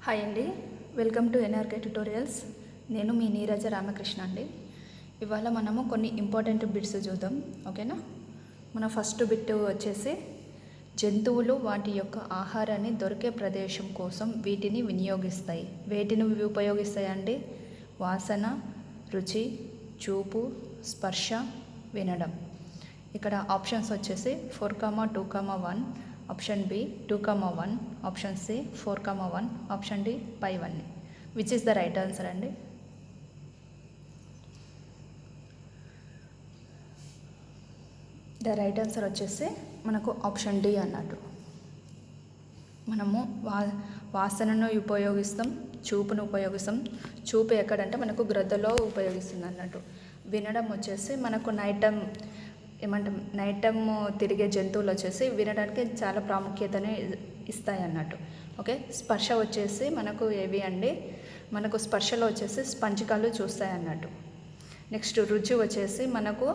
Hi అండి, welcome to NRK tutorials. నేను మీ నీరజ రామకృష్ణ అండి. ఇవాళ మనము కొన్ని ఇంపార్టెంట్ బిట్స్ చూద్దాం, ఓకేనా. మన ఫస్ట్ బిట్ వచ్చేసి జంతువులు వాటి యొక్క ఆహారాన్ని దొరికే ప్రదేశం కోసం వీటిని వినియోగిస్తాయి. వేటిని ఉపయోగిస్తాయండి? వాసన, రుచి, చూపు, స్పర్శ, వినడం. ఇక్కడ ఆప్షన్స్ వచ్చేసి 4,2,1, option B 2,1, option C 4,1, option D 5,1. Which is the right answer అండి? ద రైట్ ఆన్సర్ వచ్చేసి మనకు ఆప్షన్ డి అన్నట్టు. మనము వాసనను ఉపయోగిస్తాం, చూపును ఉపయోగిస్తాం. చూపు ఎక్కడంటే మనకు గ్రద్దలో ఉపయోగిస్తుంది అన్నట్టు. వినడం వచ్చేసి మనకు నైట్ టైం తిరిగే జంతువులు వచ్చేసి వినడానికి చాలా ప్రాముఖ్యతని ఇస్తాయి అన్నట్టు. ఓకే, స్పర్శ వచ్చేసి మనకు ఏవి అండి? మనకు స్పర్శలో వచ్చేసి స్పంజికాలు చూస్తాయి అన్నట్టు. నెక్స్ట్ రుచి వచ్చేసి మనకు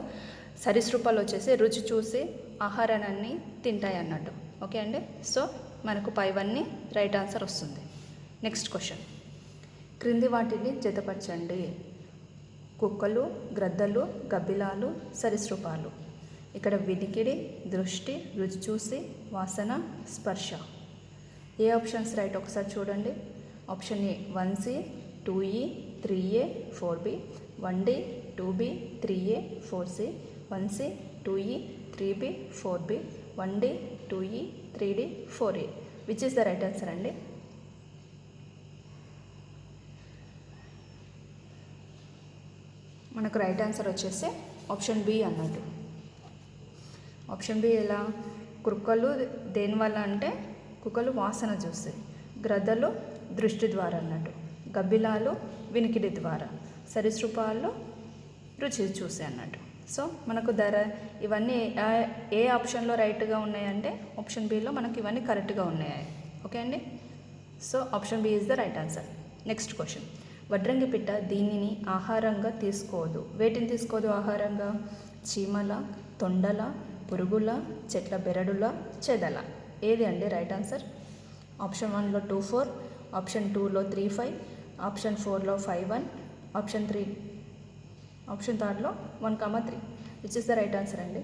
సరీసృపాలు వచ్చేసి రుచి చూసి ఆహారాన్ని తింటాయి అన్నట్టు. ఓకే అండి, సో మనకు 5,1 రైట్ ఆన్సర్ వస్తుంది. నెక్స్ట్ క్వశ్చన్, క్రింది వాటిని జతపరచండి. కుక్కలు, గ్రద్దలు, గబ్బిలాలు, సరీసృపాలు. ఇక్కడ వినికిడి, దృష్టి, రుచి చూసి, వాసన, స్పర్శ. ఏ ఆప్షన్స్ రైట్ ఒకసారి చూడండి. Option A 1C, 2E, 3A, 4B, 1D, 2B, 3A, 4C, 1C, 2E, 3B, 4B, 1D, 2E, 3D, 4A. Which is the right answer అండి? మనకు రైట్ ఆన్సర్ వచ్చేసి ఆప్షన్ బి అన్నట్టు. ఆప్షన్ బి ఎలా? కుక్కలు దేనివల్ల అంటే కుక్కలు వాసన చూస్తాయి, గ్రద్దలు దృష్టి ద్వారా అన్నట్టు, గబ్బిలాలు వినికిడి ద్వారా, సరీసృపాలు రుచి చూసి అన్నట్టు. సో మనకు ఇవన్నీ ఏ ఆప్షన్లో రైట్గా ఉన్నాయంటే ఆప్షన్ బిలో మనకు ఇవన్నీ కరెక్ట్గా ఉన్నాయి. ఓకే అండి, so option B is the right answer. Next question, వడ్రంగి పిట్ట దీనిని ఆహారంగా తీసుకోదు. వేటిని తీసుకోదు ఆహారంగా? చీమల, తొండల, పురుగుల, చెట్ల బెరడుల, చెదల. ఏది అండి రైట్ ఆన్సర్? ఆప్షన్ 1లో 2,4, ఆప్షన్ 2లో 3,5, ఆప్షన్ 4లో 5,1, ఆప్షన్ 3లో 1,3. Which is the right answer అండి?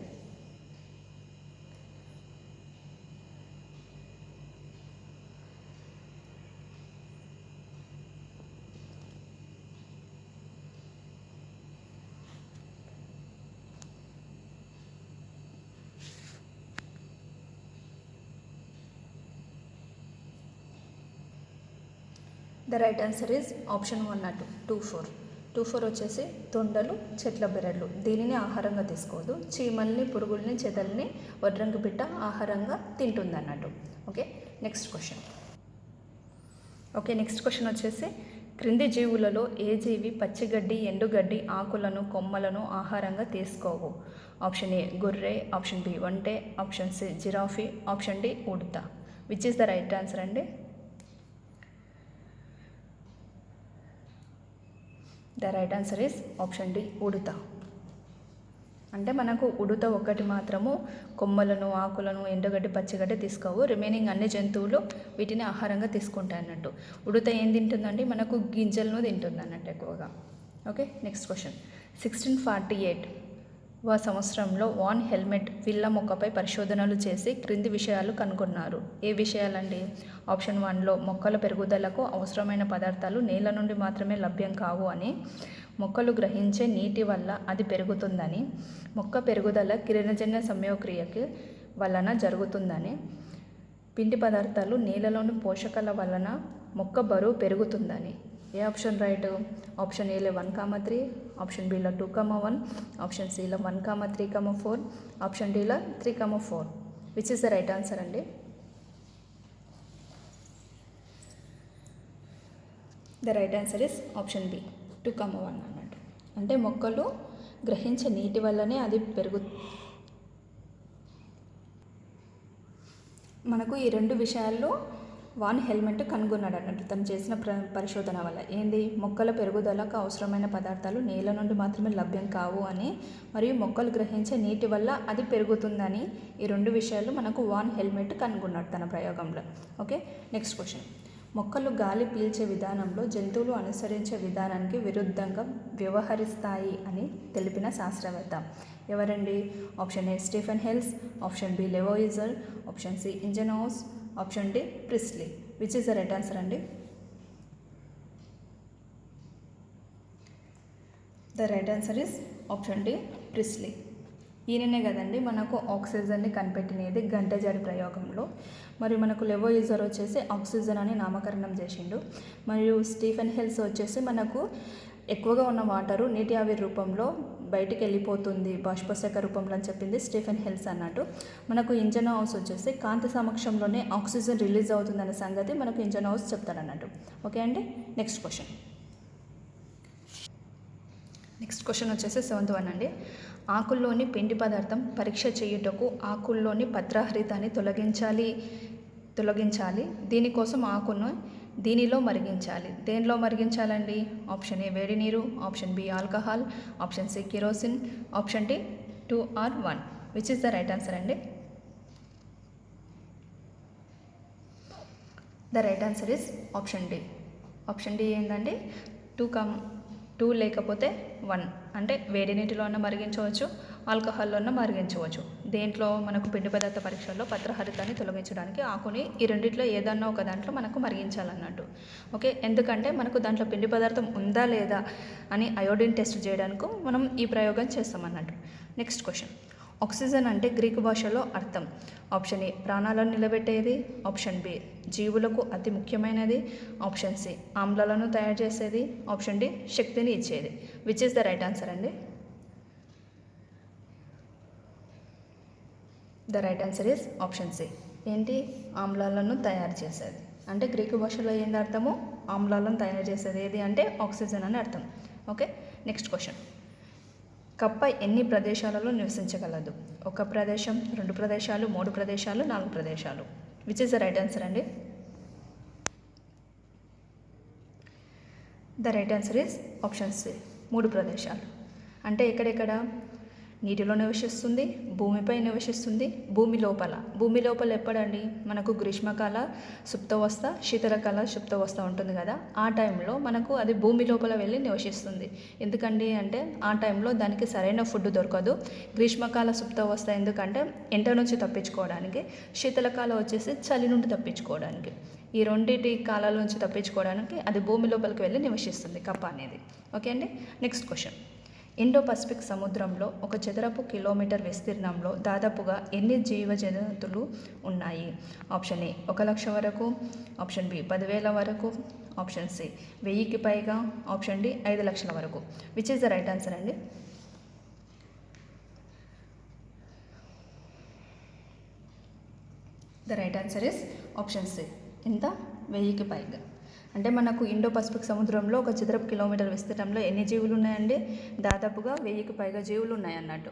The right answer is option 1 అటు 2,4. 2,4 వచ్చేసి తొండలు, చెట్ల బెరళ్ళు దీనిని ఆహారంగా తీసుకోదు. చీమల్ని, పురుగుల్ని, చెదల్ని వడ్రంగి పిట్ట ఆహారంగా తింటుంది అన్నట్టు. ఓకే, నెక్స్ట్ క్వశ్చన్ వచ్చేసి క్రింది జీవులలో ఏ జీవి పచ్చిగడ్డి, ఎండుగడ్డి, ఆకులను, కొమ్మలను ఆహారంగా తీసుకోవు? ఆప్షన్ ఏ గొర్రె, ఆప్షన్ బి ఒంటె, option C giraffe, option D ఉడత. Which is the right answer అండి? The right answer is option D ఉడత. అంటే మనకు ఉడత ఒక్కటి మాత్రము కొమ్మలను, ఆకులను, ఎండుగడ్డి, పచ్చిగడ్డి తీసుకోవు. రిమైనింగ్ అన్ని జంతువులు వీటిని ఆహారంగా తీసుకుంటాయి అన్నట్టు. ఉడత ఏం తింటుందండి? మనకు గింజలను తింటుంది అన్నట్టు ఎక్కువగా. ఓకే, నెక్స్ట్ క్వశ్చన్, 1648 సంవత్సరంలో వాన్ హెల్మెట్ విల్ల మొక్కపై పరిశోధనలు చేసి క్రింది విషయాలు కనుగొన్నారు. ఏ విషయాలండి? ఆప్షన్ 1లో మొక్కల పెరుగుదలకు అవసరమైన పదార్థాలు నేల నుండి మాత్రమే లభ్యం కావు అని, మొక్కలు గ్రహించే నీటి వల్ల అది పెరుగుతుందని, మొక్క పెరుగుదల కిరణజన్య సంయోక్రియకి వలన జరుగుతుందని, పిండి పదార్థాలు నేలలోని పోషకాల వలన మొక్క బరువు పెరుగుతుందని. ఏ ఆప్షన్ రైట్? ఆప్షన్ ఏలో 1,3, ఆప్షన్ బిలో 2,1, ఆప్షన్ సిలో 1,3,4, ఆప్షన్ డిలో 3,4. Which is the right answer అండి? The right answer is option B 2,1 అన్నట్టు. అంటే మొక్కలు గ్రహించే నీటి వల్లనే అది మనకు ఈ రెండు విషయాల్లో వాన్ హెల్మెట్ కనుగొన్నాడు అన్నట్టు తను చేసిన పరిశోధన వల్ల. ఏంది? మొక్కల పెరుగుదలకు అవసరమైన పదార్థాలు నేల నుండి మాత్రమే లభ్యం కావు అని, మరియు మొక్కలు గ్రహించే నీటి వల్ల అది పెరుగుతుందని, ఈ రెండు విషయాలు మనకు వాన్ హెల్మెట్ కనుగొన్నాడు తన ప్రయోగంలో. ఓకే, నెక్స్ట్ క్వశ్చన్, మొక్కలు గాలి పీల్చే విధానంలో జంతువులు అనుసరించే విధానానికి విరుద్ధంగా వ్యవహరిస్తాయి అని తెలిపిన శాస్త్రవేత్త ఎవరండి? Option A Stephen Hales, option B Lavoisier, option C Ingenhousz, option D Priestley. Which is the right answer అండి? The right answer is option D Priestley. ఈయననే కదండి మనకు ఆక్సిజన్ని కనిపెట్టినది గంటజాడి ప్రయోగంలో. మరియు మనకు లెవోయిజర్ వచ్చేసి ఆక్సిజన్ అని నామకరణం చేసిండు. మరియు స్టీఫెన్ హెల్స్ వచ్చేసి మనకు ఎక్కువగా ఉన్న వాటరు నీటి ఆవిరి రూపంలో బయటికి వెళ్ళిపోతుంది బాష్పశేఖ రూపంలో అని చెప్పింది స్టీఫెన్ హెల్స్ అన్నట్టు. మనకు ఇంజన్ హౌస్ వచ్చేసి కాంతి సమక్షంలోనే ఆక్సిజన్ రిలీజ్ అవుతుందనే సంగతి మనకు ఇంజన్ హౌస్ చెప్తాడన్నట్టు. ఓకే అండి. నెక్స్ట్ క్వశ్చన్ వచ్చేసి 7th వన్ అండి. ఆకుల్లోని పిండి పదార్థం పరీక్ష చేయుటకు ఆకుల్లోని పత్రహరితాన్ని తొలగించాలి. దీనికోసం ఆకును దీనిలో మరిగించాలి. దేనిలో మరిగించాలండి? ఆప్షన్ ఏ వేడి నీరు, option B alcohol, option C kerosene, option D 2 or 1. Which is the right answer అండి? The right answer is option D. Option D ఏంటంటే 2 లేకపోతే 1 అంటే వేడి నీటిలో అన్న మరిగించవచ్చు, ఆల్కహాల్లో అన్న మరిగించవచ్చు. దేంట్లో మనకు పిండి పదార్థ పరీక్షల్లో పత్రహరితాన్ని తొలగించడానికి ఆకుని ఈ రెండిట్లో ఏదన్నా ఒక దాంట్లో మనకు మరిగించాలన్నట్టు. ఓకే, ఎందుకంటే మనకు దాంట్లో పిండి పదార్థం ఉందా లేదా అని అయోడిన్ టెస్ట్ చేయడానికి మనం ఈ ప్రయోగం చేస్తామన్నట్టు. Next question. ఆక్సిజన్ అంటే గ్రీకు భాషలో అర్థం. ఆప్షన్ ఏ ప్రాణాలను నిలబెట్టేది, ఆప్షన్ బి జీవులకు అతి ముఖ్యమైనది, ఆప్షన్ సి ఆమ్లాలను తయారు చేసేది, ఆప్షన్ డి శక్తిని ఇచ్చేది. Which is the right answer అండి? The right answer is option C. ఏంటి? ఆమ్లాలను తయారు చేసేది. అంటే గ్రీకు భాషలో ఏంటి అర్థము? ఆమ్లాలను తయారు చేసేది ఏది అంటే ఆక్సిజన్ అని అర్థం. Okay, next question. కప్ప ఎన్ని ప్రదేశాలలో నివసించగలదు? 1 ప్రదేశం, 2 ప్రదేశాలు, 3 ప్రదేశాలు, 4 ప్రదేశాలు. Which is the right answer అండి? The right answer is option C 3 ప్రదేశాలు. అంటే ఎక్కడెక్కడ? నీటిలో నివసిస్తుంది, భూమిపై నివసిస్తుంది, భూమి లోపల ఎప్పుడండి? మనకు గ్రీష్మకాల సుప్తవస్థ, శీతలకాల సుప్తవస్థ ఉంటుంది కదా, ఆ టైంలో మనకు అది భూమి లోపల వెళ్ళి నివసిస్తుంది. ఎందుకండి అంటే ఆ టైంలో దానికి సరైన ఫుడ్ దొరకదు. గ్రీష్మకాల సుప్తవస్థ ఎందుకంటే ఎండ నుంచి తప్పించుకోవడానికి, శీతలకాల వచ్చేసి చలి నుండి తప్పించుకోవడానికి. ఈ రెండింటి కాలాల నుంచి తప్పించుకోవడానికి అది భూమి లోపలికి వెళ్ళి నివసిస్తుంది కప్ప అనేది. ఓకే అండి. Next question. ఇండో పసిఫిక్ సముద్రంలో 1 చదరపు కిలోమీటర్ విస్తీర్ణంలో దాదాపుగా ఎన్ని జీవజంతువులు ఉన్నాయి? ఆప్షన్ ఏ 1 లక్ష వరకు, ఆప్షన్ బి 10,000 వరకు, ఆప్షన్ సి 1000కి పైగా, ఆప్షన్ డి 5 లక్షల వరకు. Which is the right answer అండి? The right answer is option C. ఎంత? 1000కి పైగా. అంటే మనకు ఇండో పసిఫిక్ సముద్రంలో 1 చదరపు కిలోమీటర్ విస్తీర్ణంలో ఎన్ని జీవులు ఉన్నాయండి? దాదాపుగా 1000కి పైగా జీవులు ఉన్నాయన్నట్టు.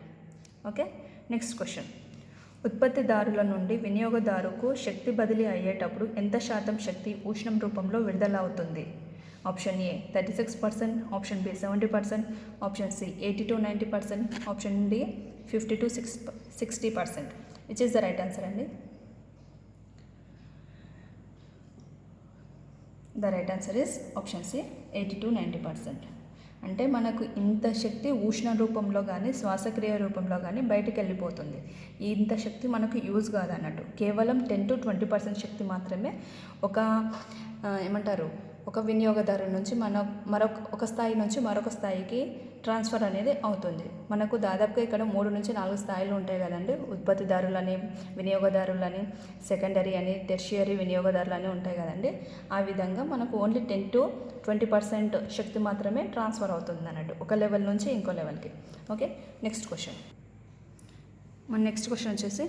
Okay, next question. ఉత్పత్తిదారుల నుండి వినియోగదారుకు శక్తి బదిలీ అయ్యేటప్పుడు ఎంత శాతం శక్తి ఉష్ణం రూపంలో విడుదల అవుతుంది? Option A 36%, option B 70%, option C 80 to 90%, option D 50 to 60%. Which is the right answer అండి? The right answer is option C 80 to 90%. అంటే మనకు ఇంత శక్తి ఉష్ణ రూపంలో కానీ శ్వాసక్రియ రూపంలో కానీ బయటికి వెళ్ళిపోతుంది. ఇంత శక్తి మనకు యూజ్ కాదన్నట్టు. కేవలం 10 to 20% శక్తి మాత్రమే ఒక వినియోగదారు నుంచి ఒక స్థాయి నుంచి మరొక స్థాయికి ట్రాన్స్ఫర్ అనేది అవుతుంది. మనకు దాదాపుగా ఇక్కడ 3 నుంచి 4 స్థాయిలు ఉంటాయి కదండి. ఉత్పత్తిదారులని, వినియోగదారులని, సెకండరీ అని, టెర్షియరీ వినియోగదారులని ఉంటాయి కదండి. ఆ విధంగా మనకు ఓన్లీ 10 to 20% శక్తి మాత్రమే ట్రాన్స్ఫర్ అవుతుంది అన్నట్టు, ఒక లెవెల్ నుంచి ఇంకో లెవెల్కి. Okay, next question. మన నెక్స్ట్ క్వశ్చన్ వచ్చేసి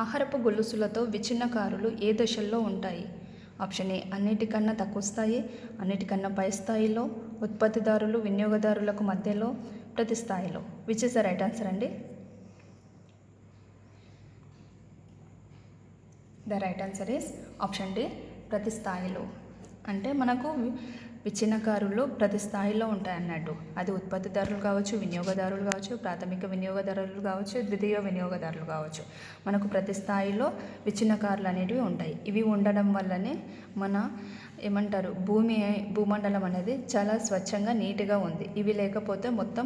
ఆహారపు గొలుసులతో విచ్ఛిన్నకారులు ఏ దశల్లో ఉంటాయి? ఆప్షన్ ఏ అన్నిటికన్నా తక్కువ స్థాయి, అన్నిటికన్నా పై స్థాయిలో, ఉత్పత్తిదారులు వినియోగదారులకు మధ్యలో, ప్రతి స్థాయిలో. Which is the right answer అండి? The right answer is option D ప్రతి స్థాయిలో. అంటే మనకు విచ్ఛిన్నకారులు ప్రతి స్థాయిలో ఉంటాయన్నట్టు. అది ఉత్పత్తిదారులు కావచ్చు, వినియోగదారులు కావచ్చు, ప్రాథమిక వినియోగదారులు కావచ్చు, ద్వితీయ వినియోగదారులు కావచ్చు. మనకు ప్రతి స్థాయిలో విచ్ఛిన్నకారులు అనేటివి ఉంటాయి. ఇవి ఉండడం వల్లనే మన ఏమంటారు, భూమండలం అనేది చాలా స్వచ్ఛంగా నీట్గా ఉంది. ఇవి లేకపోతే మొత్తం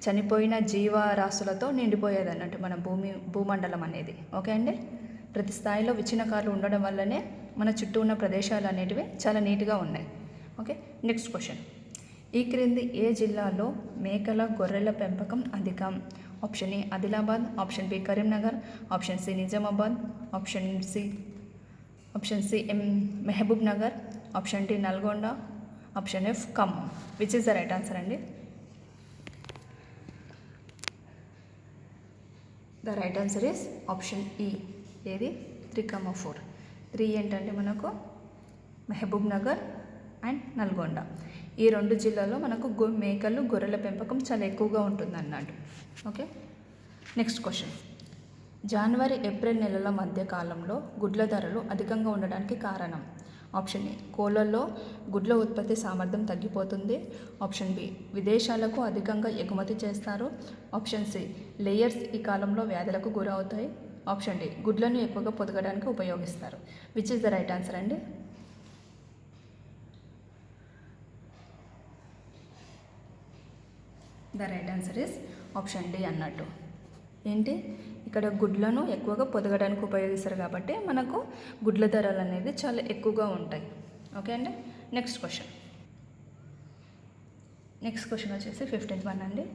చనిపోయిన జీవరాశులతో నిండిపోయేది అన్నట్టు మన భూమండలం అనేది. ఓకే అండి. ప్రతి స్థాయిలో విచ్ఛిన్నకాలు ఉండడం వల్లనే మన చుట్టూ ఉన్న ప్రదేశాలు అనేటివి చాలా నీట్గా ఉన్నాయి. ఓకే. Next question. ఈ క్రింది ఏ జిల్లాలో మేకల గొర్రెల పెంపకం అధికం? Option A Adilabad, option B Karimnagar, option C Nizamabad, option C Mahbubnagar, option D Nalgonda, option F Khammam. Which is the right answer అండి? The right answer is option E. ఏది? 3,4. 3 ఏంటంటే మనకు మహబూబ్ నగర్ అండ్ నల్గొండ. ఈ 2 జిల్లాల్లో మనకు మేకలు గొర్రెల పెంపకం చాలా ఎక్కువగా ఉంటుంది అన్నట్టు. ఓకే. Next question. జనవరి ఏప్రిల్ నెలల మధ్య కాలంలో గుడ్ల ధరలు అధికంగా ఉండడానికి కారణం? ఆప్షన్ ఏ కోళ్ళల్లో గుడ్ల ఉత్పత్తి సామర్థ్యం తగ్గిపోతుంది, ఆప్షన్ బి విదేశాలకు అధికంగా ఎగుమతి చేస్తారు, ఆప్షన్ సి లేయర్స్ ఈ కాలంలో వ్యాధులకు గురవుతాయి, ఆప్షన్ డి గుడ్లను ఎక్కువగా పొదగడానికి ఉపయోగిస్తారు. Which is the right answer అండి? The right answer is option D అన్నట్టు. ఏంటి? ఇక్కడ గుడ్లను ఎక్కువగా పొదగడానికి ఉపయోగిస్తారు కాబట్టి మనకు గుడ్ల ధరలు అనేది చాలా ఎక్కువగా ఉంటాయి. ఓకే అండి. నెక్స్ట్ క్వశ్చన్ వచ్చేసి 15th వన్ అండి.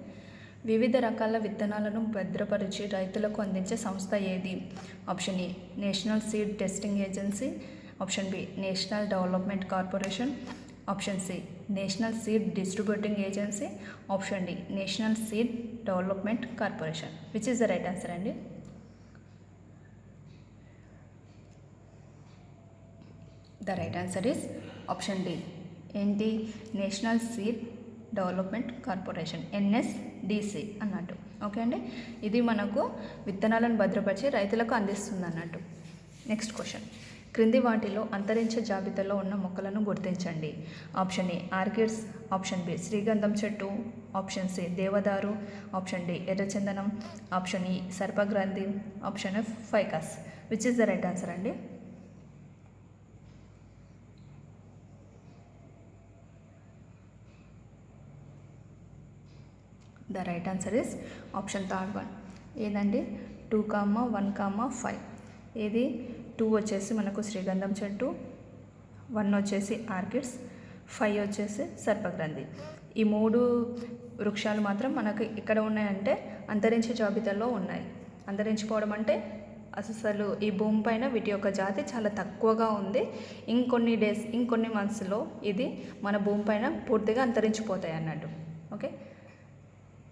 వివిధ రకాల విత్తనాలను భద్రపరిచి రైతులకు అందించే సంస్థ ఏది? Option A national seed testing agency, option B national development corporation, option C national seed distributing agency, option D national seed development corporation. Which is the right answer అండి? The right answer is option D. ఏంటి? National seed development corporation, NSDC అన్నట్టు. Okay అండి. ఇది మనకు విత్తనాలను భద్రపరిచి రైతులకు అందిస్తుంది అన్నట్టు. Next question. క్రింది వాటిలో అంతరించే జాబితాలో ఉన్న మొక్కలను గుర్తించండి. Option A orchids, option B శ్రీగంధం చెట్టు, ఆప్షన్ సి దేవదారు, ఆప్షన్ డి ఎర్రచందనం, ఆప్షన్ ఈ సర్పగ్రంథి, option F ficus. Which is the right answer అండి? The right answer is option third one. ఏదండి? 2,1,5. ఏది? 2 వచ్చేసి మనకు శ్రీగంధం చెట్టు, 1 వచ్చేసి ఆర్కిడ్స్, 5 వచ్చేసి సర్పగ్రంథి. ఈ 3 వృక్షాలు మాత్రం మనకు ఇక్కడ ఉన్నాయంటే అంతరించే జాబితాలో ఉన్నాయి. అంతరించిపోవడం అంటే అసలు ఈ భూమి పైన వీటి యొక్క జాతి చాలా తక్కువగా ఉంది. ఇంకొన్ని మంత్స్లో ఇది మన భూమి పైన పూర్తిగా అంతరించిపోతాయి అన్నట్టు. ఓకే.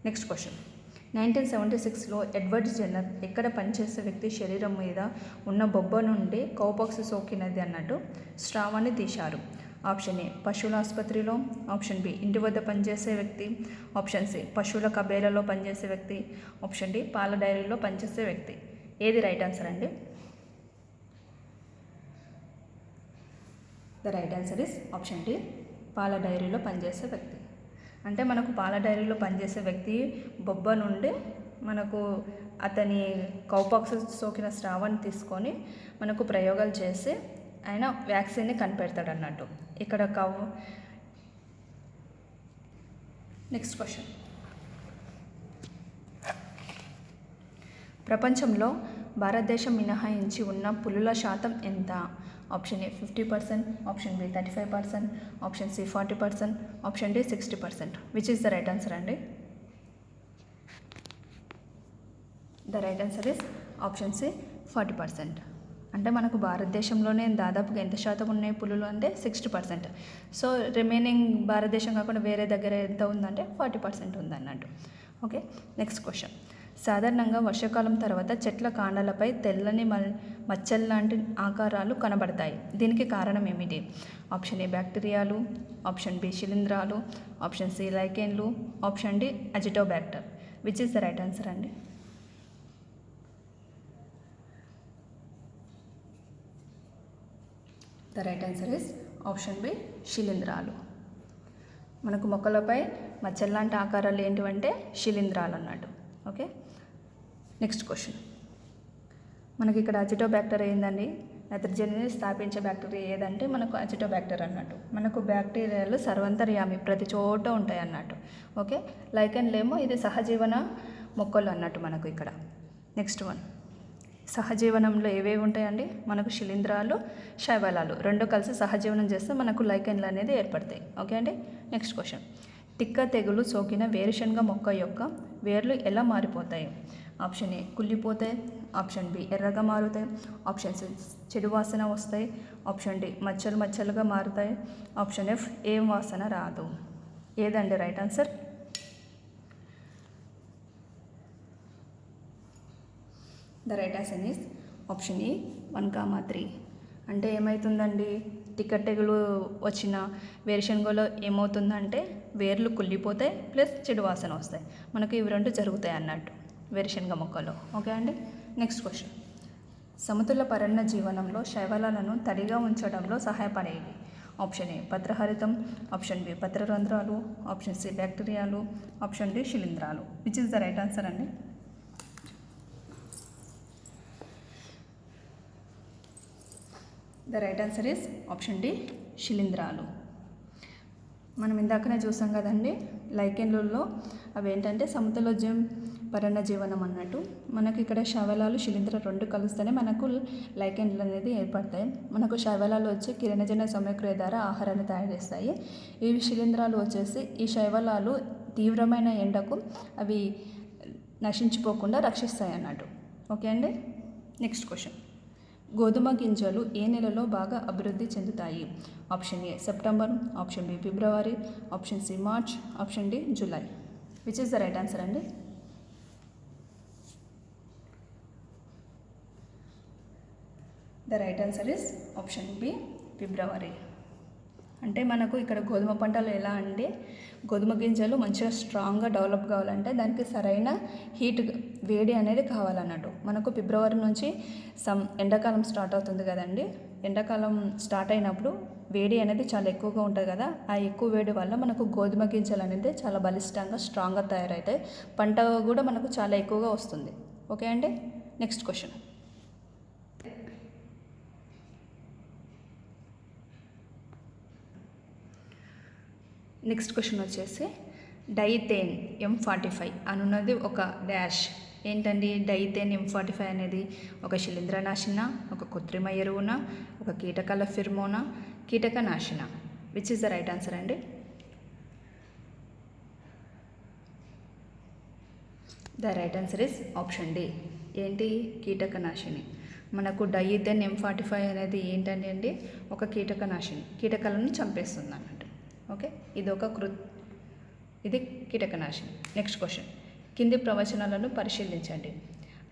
Next question. 1976లో ఎడ్వర్డ్ జెన్నర్ ఎక్కడ పనిచేసే వ్యక్తి శరీరం మీద ఉన్న బొబ్బ నుండి కౌపాక్స్ సోకినది అన్నట్టు స్రావాన్ని తీశారు? ఆప్షన్ ఏ పశువుల ఆసుపత్రిలో, ఆప్షన్ బి ఇంటి వద్ద పనిచేసే వ్యక్తి, ఆప్షన్ సి పశువుల కబేలలో పనిచేసే వ్యక్తి, ఆప్షన్ డి పాల డైరీలో పనిచేసే వ్యక్తి. ఏది రైట్ ఆన్సర్ అండి? The right answer is option D పాల డైరీలో పనిచేసే వ్యక్తి. అంటే మనకు పాల డైరీలో పనిచేసే వ్యక్తి బొబ్బ నుండి మనకు అతని కౌపాక్స్ సోకిన స్రావాన్ని తీసుకొని మనకు ప్రయోగాలు చేసి ఆయన వ్యాక్సిన్ని కనిపెడతాడు అన్నట్టు. ఇక్కడ నెక్స్ట్ క్వశ్చన్. ప్రపంచంలో భారతదేశం మినహాయించి ఉన్న పులుల శాతం ఎంత? Option A 50%, option B 35%, option C 40%, option D 60%. Which is the right answer అండి? The right answer is option C 40%. అంటే మనకు భారతదేశంలోనే దాదాపుగా ఎంత శాతం ఉన్నాయి పులులు అంటే 60%. సో రిమైనింగ్ భారతదేశం కాకుండా వేరే దగ్గర ఎంత ఉందంటే 40% ఉందన్నట్టు. ఓకే. Next question. సాధారణంగా వర్షాకాలం తర్వాత చెట్ల కాండాలపై తెల్లని మచ్చల్లాంటి ఆకారాలు కనబడతాయి. దీనికి కారణం ఏమిటి? ఆప్షన్ ఏ బ్యాక్టీరియాలు, ఆప్షన్ బి శిలీంధ్రాలు, ఆప్షన్ సి లైకెన్లు, option D azotobacter. Which is the right answer అండి? The right answer is option B శిలీంధ్రాలు. మనకు మొక్కలపై మచ్చల్లాంటి ఆకారాలు ఏంటివంటే శిలీంధ్రాలు అన్నట్టు. ఓకే. Next question. మనకి ఇక్కడ అజిటోబ్యాక్టర్ ఏందండి? నత్రజనిని స్థాపించే బ్యాక్టీరియా ఏదంటే మనకు అజిటోబ్యాక్టర్ అన్నట్టు. మనకు బ్యాక్టీరియాలు సర్వంతర్యామి, ప్రతి చోట ఉంటాయి అన్నట్టు. ఓకే, లైకెన్లేమో ఇది సహజీవన మొక్కలు అన్నట్టు మనకు ఇక్కడ. నెక్స్ట్ వన్, సహజీవనంలో ఏవేవి ఉంటాయండి? మనకు శిలీంధ్రాలు, శైవలాలు రెండు కలిసి సహజీవనం చేస్తే మనకు లైకెన్లు అనేది ఏర్పడతాయి. ఓకే అండి. నెక్స్ట్ క్వశ్చన్, తిక్క తెగులు సోకిన వేరుశనగ మొక్క యొక్క వేర్లు ఎలా మారిపోతాయి? ఆప్షన్ ఏ కుళ్ళిపోతాయి, ఆప్షన్ బి ఎర్రగా మారుతాయి, ఆప్షన్ సి చెడు వాసన వస్తాయి, ఆప్షన్ డి మచ్చలుగా మారుతాయి, ఆప్షన్ ఎఫ్ ఏం వాసన రాదు. ఏదండి right answer? The right answer is option A 1, 3. అంటే ఏమవుతుందండి? తిక్క తెగులు వచ్చిన వేరుశనగలో ఏమవుతుందంటే వేర్లు కుళ్ళిపోతాయి ప్లస్ చెడు వాసన వస్తాయి. మనకు ఇవి రెండు జరుగుతాయి అన్నట్టు వేరుశనగ మొక్కలో. ఓకే అండి. నెక్స్ట్ క్వశ్చన్, సమతుల పర్యావరణ జీవనంలో శైవలాలను తడిగా ఉంచడంలో సహాయపడేవి. ఆప్షన్ ఏ పత్రహరితం, ఆప్షన్ బి పత్రరంధ్రాలు, ఆప్షన్ సి బ్యాక్టీరియాలు, ఆప్షన్ డి శిలీంధ్రాలు. Which is the right answer అండి? The right answer is option D శిలీంధ్రాలు. మనం ఇందాకనే చూసాం కదండి, లైకెన్లలో అవి ఏంటంటే సమతుల్య పర్యావరణ జీవనం అన్నట్టు. మనకి ఇక్కడ శైవలాలు, శిలీంధ్ర రెండు కలిస్తేనే మనకు లైకెన్లు అనేది ఏర్పడతాయి. మనకు శైవలాలు వచ్చి కిరణజన్య సమక్రియ ద్వారా ఆహారాన్ని తయారు చేస్తాయి. ఈ శిలీంధ్రాలు వచ్చేసి ఈ శైవలాలు తీవ్రమైన ఎండకు అవి నశించిపోకుండా రక్షిస్తాయి అన్నట్టు. ఓకే అండి. నెక్స్ట్ క్వశ్చన్, గోధుమ గింజలు ఏ నెలలో బాగా అభివృద్ధి చెందుతాయి? Option A September, option B ఫిబ్రవరి, option C March, option D July. Which is the right answer అండి? The right answer is option B ఫిబ్రవరి. అంటే మనకు ఇక్కడ గోధుమ పంటలు ఎలా అంటే గోధుమ గింజలు మంచిగా స్ట్రాంగ్గా డెవలప్ కావాలంటే దానికి సరైన హీట్, వేడి అనేది కావాలన్నట్టు. మనకు ఫిబ్రవరి నుంచి ఎండాకాలం స్టార్ట్ అవుతుంది కదండి. ఎండాకాలం స్టార్ట్ అయినప్పుడు వేడి అనేది చాలా ఎక్కువగా ఉంటుంది కదా. ఆ ఎక్కువ వేడి వల్ల మనకు గోధుమ గింజలు అనేది చాలా బలిష్టంగా స్ట్రాంగ్గా తయారవుతాయి. పంట కూడా మనకు చాలా ఎక్కువగా వస్తుంది. ఓకే అండి. నెక్స్ట్ క్వశ్చన్, నెక్స్ట్ క్వశ్చన్ వచ్చేసి డైథేన్ M45 అనున్నది ఒక డాష్ ఏంటండి? డైథేన్ M45 అనేది ఒక శిలీంద్రనాశిన, ఒక కృత్రిమ ఎరువున, ఒక కీటకాల ఫిర్మోన, కీటకనాశిన. Which is the right answer అండి? The right answer is option D. ఏంటి? కీటకనాశిని. మనకు డైథేన్ M45 అనేది ఏంటండి అండి? ఒక కీటకనాశిని, కీటకాలను చంపేస్తుంది అన్నట్టు. ఓకే, ఇది కీటకనాశిని. నెక్స్ట్ క్వశ్చన్, కింది ప్రవచనాలను పరిశీలించండి.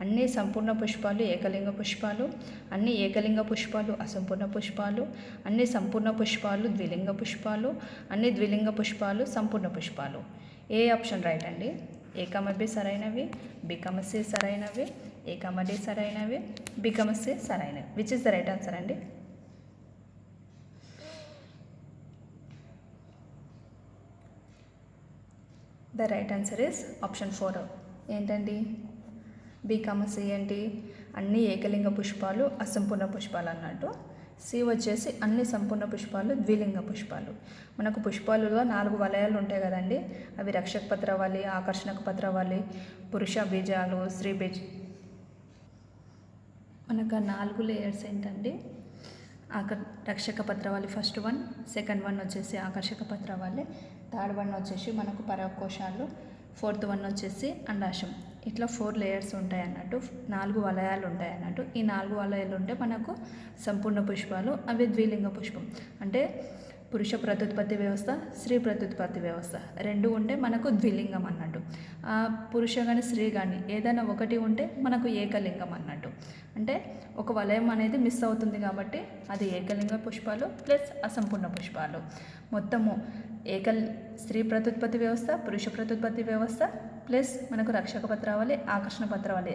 అన్ని సంపూర్ణ పుష్పాలు ఏకలింగ పుష్పాలు, అన్ని ఏకలింగ పుష్పాలు అసంపూర్ణ పుష్పాలు, అన్ని సంపూర్ణ పుష్పాలు ద్విలింగ పుష్పాలు, అన్ని ద్విలింగ పుష్పాలు సంపూర్ణ పుష్పాలు. ఏ ఆప్షన్ రైట్ అండి? A, B సరైనవి, B, C సరైనవి, A, D సరైనవి, B, C సరైనవి. Which is the right answer అండి? The right answer is option 4. ఏంటండి? B, C ఏంటి? అన్ని ఏకలింగ పుష్పాలు అసంపూర్ణ పుష్పాలు అన్నట్టు. సి వచ్చేసి అన్ని సంపూర్ణ పుష్పాలు ద్విలింగ పుష్పాలు. మనకు పుష్పాలలో 4 వలయాలు ఉంటాయి కదండి. అవి రక్షక పత్రవాలి, ఆకర్షణక పత్రవాలి, పురుష బీజాలు, స్త్రీ బీజ. మనకు 4 లేయర్స్ ఏంటండి? రక్షక పత్రవాలి ఫస్ట్ వన్, సెకండ్ వన్ వచ్చేసి ఆకర్షక పత్రవాలి, థర్డ్ వన్ వచ్చేసి మనకు పరాగకోశాలు, ఫోర్త్ వన్ వచ్చేసి అండాశం. ఇట్లా 4 లేయర్స్ ఉంటాయి అన్నట్టు, 4 వలయాలు ఉంటాయి అన్నట్టు. ఈ 4 వలయాలు ఉంటే మనకు సంపూర్ణ పుష్పాలు. అవి ద్విలింగ పుష్పం అంటే పురుష ప్రత్యుత్పత్తి వ్యవస్థ, స్త్రీ ప్రత్యుత్పత్తి వ్యవస్థ రెండు ఉంటే మనకు ద్విలింగం అన్నట్టు. పురుష కానీ స్త్రీ కానీ ఏదైనా ఒకటి ఉంటే మనకు ఏకలింగం అన్నట్టు. అంటే ఒక వలయం అనేది మిస్ అవుతుంది కాబట్టి అది ఏకలింగ పుష్పాలు ప్లస్ అసంపూర్ణ పుష్పాలు. మొత్తము స్త్రీ ప్రత్యుత్పత్తి వ్యవస్థ, పురుష ప్రత్యుత్పత్తి వ్యవస్థ ప్లస్ మనకు రక్షక పత్రావళి, ఆకర్షణ పత్రావళి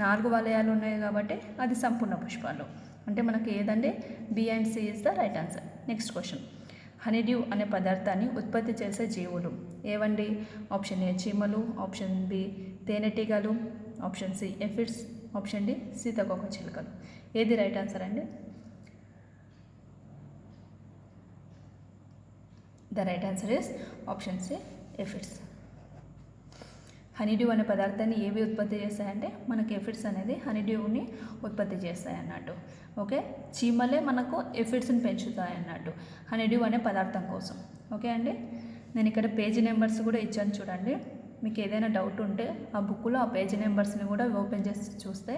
4 వలయాలు ఉన్నాయి కాబట్టి అది సంపూర్ణ పుష్పాలు. అంటే మనకి ఏదంటే B and C is the right answer. Next question, honeydew అనే పదార్థాన్ని ఉత్పత్తి చేసే జీవులు ఏవండి? ఆప్షన్ ఏ చీమలు, ఆప్షన్ బి తేనెటీగలు, option C aphids, option D సీతాకోక చిలుకలు. ఏది రైట్ ఆన్సర్ అండి? The right answer is option C aphids. Honeydew అనే పదార్థాన్ని ఏవి ఉత్పత్తి చేస్తాయంటే మనకి ఎఫిడ్స్ అనేది హనీడ్యూని ఉత్పత్తి చేస్తాయి అన్నట్టు. ఓకే, చీమలే మనకు ఎఫిడ్స్ని పెంచుతాయి అన్నట్టు హనీడ్యూ అనే పదార్థం కోసం. ఓకే అండి, నేను ఇక్కడ పేజీ నెంబర్స్ కూడా ఇచ్చాను చూడండి. మీకు ఏదైనా డౌట్ ఉంటే ఆ బుక్లో ఆ పేజీ నెంబర్స్ని కూడా ఓపెన్ చేసి చూస్తే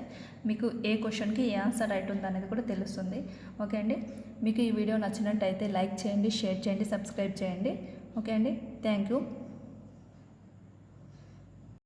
మీకు ఏ క్వశ్చన్కి ఏ ఆన్సర్ రైట్ ఉందనేది కూడా తెలుస్తుంది. ఓకే అండి, మీకు ఈ వీడియో నచ్చినట్టయితే లైక్ చేయండి, షేర్ చేయండి, సబ్స్క్రైబ్ చేయండి. ఓకే అండి, థ్యాంక్ యూ.